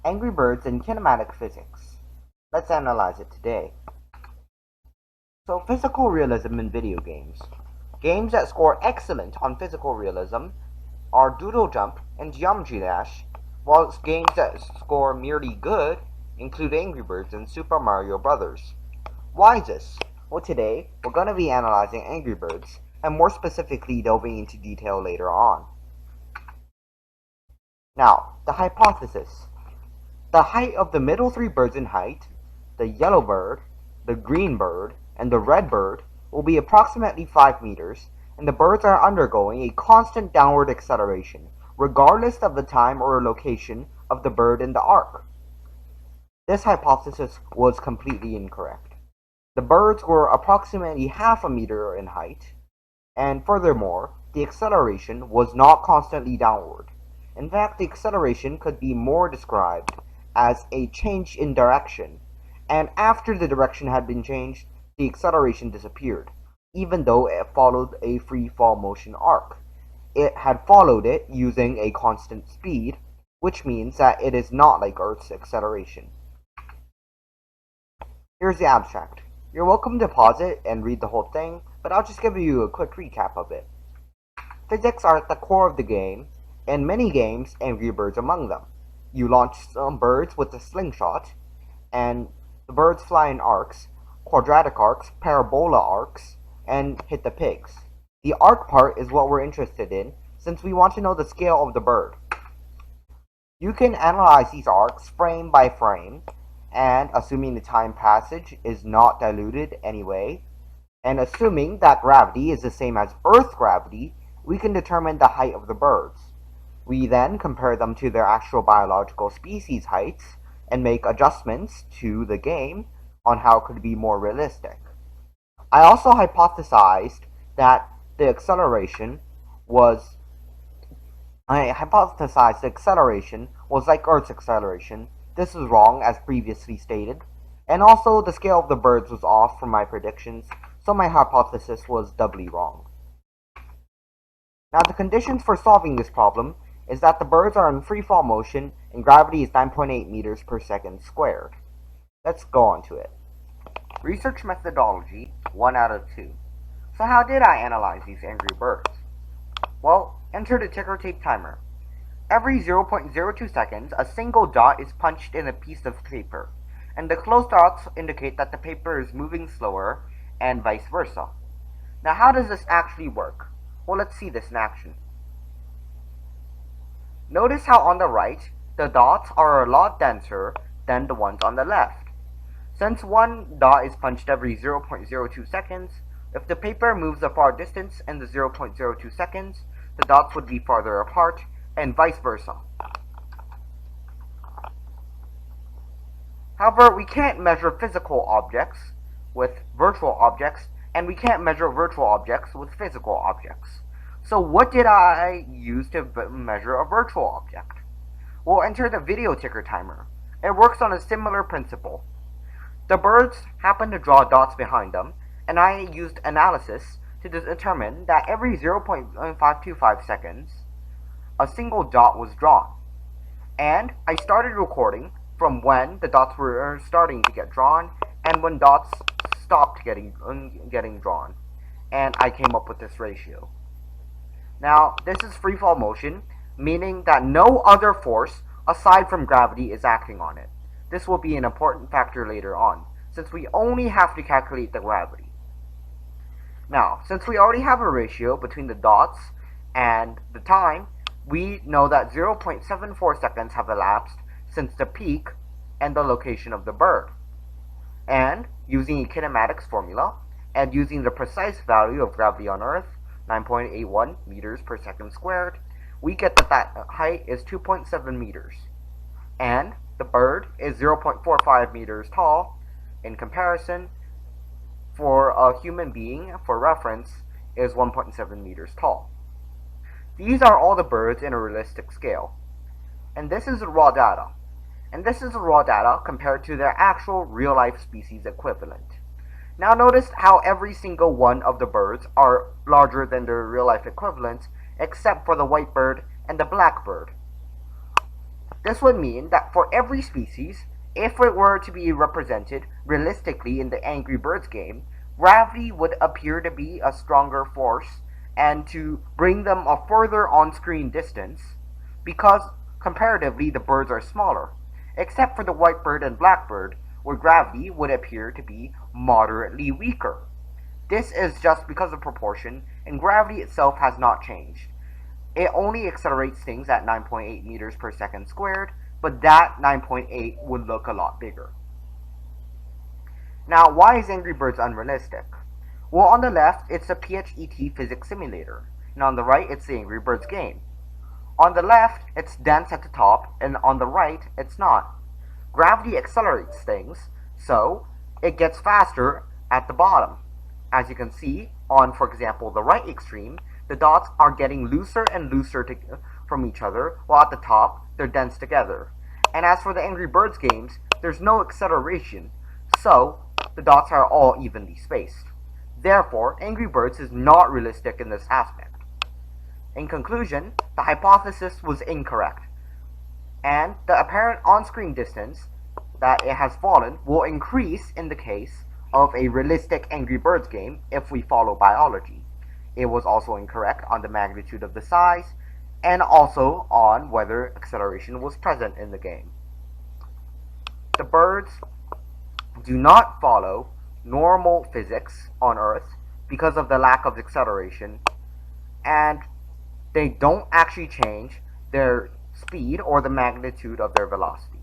Angry Birds in Kinematic Physics. Let's analyze it today. So, physical realism in video games. Games that score excellent on physical realism are Doodle Jump and Geometry Dash, while games that score merely good include Angry Birds and Super Mario Bros. Why is this? Well, today we're going to be analyzing Angry Birds, and more specifically delving into detail later on. Now, the hypothesis. The height of the middle three birds in height, the yellow bird, the green bird, and the red bird, will be approximately 5 meters, and the birds are undergoing a constant downward acceleration, regardless of the time or location of the bird in the arc. This hypothesis was completely incorrect. The birds were approximately half a meter in height, and furthermore, the acceleration was not constantly downward. In fact, the acceleration could be more described as a change in direction, and after the direction had been changed, the acceleration disappeared, even though it followed a free fall motion arc. It had followed it using a constant speed, which means that it is not like Earth's acceleration. Here's the abstract. You're welcome to pause it and read the whole thing, but I'll just give you a quick recap of it. Physics are at the core of the game, and many games, Angry Birds among them. You launch some birds with a slingshot, and the birds fly in arcs, quadratic arcs, parabola arcs, and hit the pigs. The arc part is what we're interested in, since we want to know the scale of the bird. You can analyze these arcs frame by frame, and assuming the time passage is not diluted anyway, and assuming that gravity is the same as Earth gravity, we can determine the height of the birds. We then compare them to their actual biological species heights and make adjustments to the game on how it could be more realistic. I also hypothesized that the acceleration was like Earth's acceleration. This was wrong, as previously stated, and also the scale of the birds was off from my predictions, so my hypothesis was doubly wrong. Now, the conditions for solving this problem is that the birds are in free fall motion and gravity is 9.8 meters per second squared. Let's go on to it. Research methodology, 1 out of 2. So how did I analyze these angry birds? Well, enter the ticker tape timer. Every 0.02 seconds, a single dot is punched in a piece of paper, and the closed dots indicate that the paper is moving slower, and vice versa. Now, how does this actually work? Well, let's see this in action. Notice how on the right, the dots are a lot denser than the ones on the left. Since one dot is punched every 0.02 seconds, if the paper moves a far distance in the 0.02 seconds, the dots would be farther apart, and vice versa. However, we can't measure physical objects with virtual objects, and we can't measure virtual objects with physical objects. So what did I use to measure a virtual object? We'll enter the video ticker timer. It works on a similar principle. The birds happen to draw dots behind them, and I used analysis to determine that every 0.525 seconds, a single dot was drawn. And I started recording from when the dots were starting to get drawn and when dots stopped getting drawn. And I came up with this ratio. Now, this is free fall motion, meaning that no other force aside from gravity is acting on it. This will be an important factor later on, since we only have to calculate the gravity. Now, since we already have a ratio between the dots and the time, we know that 0.74 seconds have elapsed since the peak and the location of the bird. And, using a kinematics formula, and using the precise value of gravity on Earth, 9.81 meters per second squared, we get that height is 2.7 meters. And the bird is 0.45 meters tall. In comparison, for a human being, for reference, is 1.7 meters tall. These are all the birds in a realistic scale. And this is raw data. And this is raw data compared to their actual real-life species equivalent. Now notice how every single one of the birds are larger than their real-life equivalents, except for the white bird and the black bird. This would mean that for every species, if it were to be represented realistically in the Angry Birds game, gravity would appear to be a stronger force and to bring them a further on-screen distance because comparatively the birds are smaller, except for the white bird and blackbird, where gravity would appear to be moderately weaker. This is just because of proportion, and gravity itself has not changed. It only accelerates things at 9.8 meters per second squared, but that 9.8 would look a lot bigger. Now, why is Angry Birds unrealistic? Well, on the left, it's a PHET physics simulator, and on the right, it's the Angry Birds game. On the left, it's dense at the top, and on the right, it's not. Gravity accelerates things, so it gets faster at the bottom. As you can see, on, for example, the right extreme, the dots are getting looser and looser from each other, while at the top, they're dense together. And as for the Angry Birds games, there's no acceleration, so the dots are all evenly spaced. Therefore, Angry Birds is not realistic in this aspect. In conclusion, the hypothesis was incorrect, and the apparent on-screen distance that it has fallen will increase in the case of a realistic Angry Birds game if we follow biology. It was also incorrect on the magnitude of the size and also on whether acceleration was present in the game. The birds do not follow normal physics on Earth because of the lack of acceleration, and they don't actually change their speed or the magnitude of their velocity.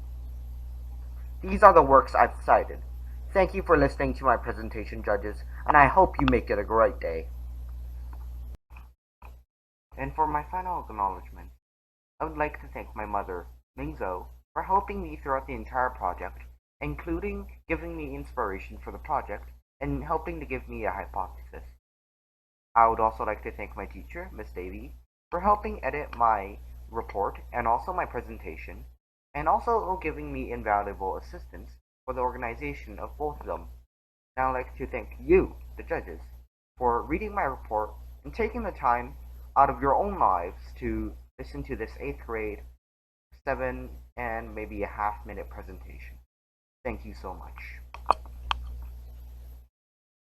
These are the works I've cited. Thank you for listening to my presentation, judges, and I hope you make it a great day. And for my final acknowledgement, I would like to thank my mother, Mingzhou, for helping me throughout the entire project, including giving me inspiration for the project and helping to give me a hypothesis. I would also like to thank my teacher, Miss Davy, for helping edit my report and also my presentation, and also giving me invaluable assistance for the organization of both of them. Now I'd like to thank you, the judges, for reading my report and taking the time out of your own lives to listen to this 8th grade, 7 and maybe a half minute presentation. Thank you so much.